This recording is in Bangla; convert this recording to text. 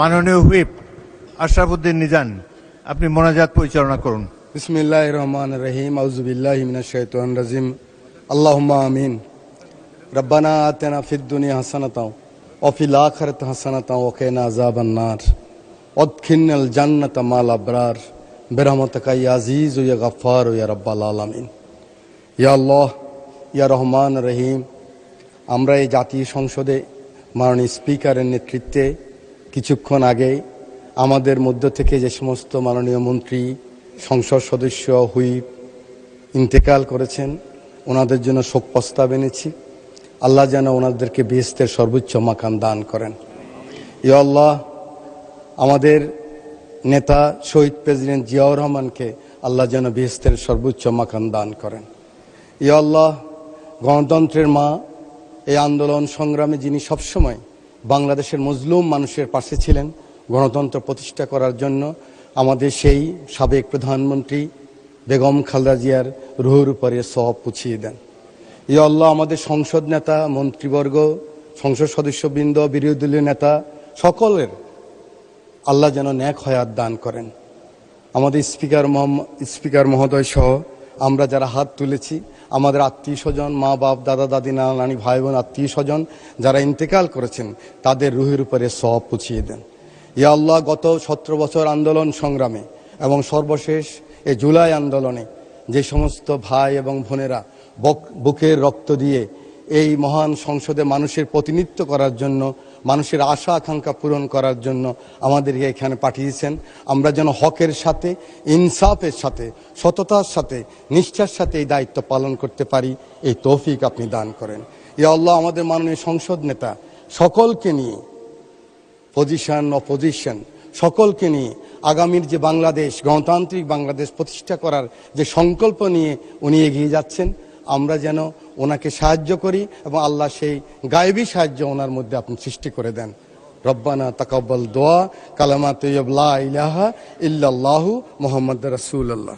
মাননীয় হুইপ আশরাফুদ্দিন নিজান, আপনি মোনাজাত পরিচালনা করুন। বিসমিল্লাহির রহমানির রহিম। আউযু বিল্লাহি মিনাশ শাইতানির রাজিম। আল্লাহুম্মা আমিন। রব্বানা আতিনা ফিদ দুনিয়া হাসানাতাও ওয়া ফিল আখিরাতি হাসানাতাও ওয়া কিনা আযাবান নার। ওয়াদখিলনাল জান্নাতা মাল আবরার বিরহমাতিকা ইয়া আজিজ ইয়া গফফার ইয়া রাব্বাল আলামিন। ইয়া আল্লাহ, ইয়া রহমান রহিম, আমরা এই জাতীয় সংসদে মাননীয় স্পিকারের নেতৃত্বে কিছুক্ষণ আগে আমাদের মধ্য থেকে যে সমস্ত মাননীয় মন্ত্রী, সংসদ সদস্য, হুইপ ইন্তেকাল করেছেন, ওনাদের জন্য শোক প্রস্তাব এনেছি। আল্লাহ যেন ওনাদেরকে বেহেশতের সর্বোচ্চ মাকাম দান করেন। ইয়া আল্লাহ, আমাদের নেতা শহীদ প্রেসিডেন্ট জিয়াউর রহমানকে আল্লাহ যেন বেহেশতের সর্বোচ্চ মাকাম দান করেন। ইয়া আল্লাহ, গণতন্ত্রের মা, এই আন্দোলন সংগ্রামে যিনি সবসময় বাংলাদেশের মজলুম মানুষের পাশে ছিলেন, গণতন্ত্র প্রতিষ্ঠা করার জন্য আমাদের সেই সাবেক প্রধানমন্ত্রী বেগম খালেদা জিয়ার রুহুর উপরে সওয়াব পুছিয়ে দেন। ইয়া আল্লাহ, আমাদের সংসদ নেতা, মন্ত্রীবর্গ, সংসদ সদস্যবৃন্দ, বিরোধী দলীয় নেতা সকলের আল্লাহ যেন নেক হায়াত দান করেন। আমাদের স্পিকার মহোদয় সহ আমরা যারা হাত তুলেছি, আমাদের আত্মীয় স্বজন, মা বাপ, দাদা দাদি, নানা নানি, ভাই বোন, আত্মীয় স্বজন যারা ইন্তেকাল করেছেন, তাদের রুহের উপরে সওয়াব পুছিয়ে দেন। ইয়া আল্লাহ, গত 17 বছর আন্দোলন সংগ্রামে এবং সর্বশেষ এই জুলাই আন্দোলনে যে সমস্ত ভাই এবং বোনেরা বুকের রক্ত দিয়ে এই মহান সংসদে মানুষের প্রতিনিধিত্ব করার জন্য, মানুষের আশা আকাঙ্ক্ষা পূরণ করার জন্য আমাদেরকে এখানে পাঠিয়েছেন, আমরা যেন হকের সাথে, ইনসাফের সাথে, সততার সাথে, নিষ্ঠার সাথে এই দায়িত্ব পালন করতে পারি, এই তৌফিক আপনি দান করেন। ইয়া আল্লাহ, আমাদের মাননীয় সংসদ নেতা সকলকে নিয়ে, পজিশন অপোজিশন সকলকে নিয়ে আগামীর যে বাংলাদেশ, গণতান্ত্রিক বাংলাদেশ প্রতিষ্ঠা করার যে সংকল্প নিয়ে উনি এগিয়ে যাচ্ছেন, আমরা যেন ওনাকে সাহায্য করি এবং আল্লাহ সেই গায়েবী সাহায্য ওনার মধ্যে আপনি সৃষ্টি করে দেন। রব্বানা তাকাব্বাল দোয়া, কালামা তাইয়্যিবা লা ইলাহা ইল্লাল্লাহু মুহাম্মাদুর রাসূলুল্লাহ।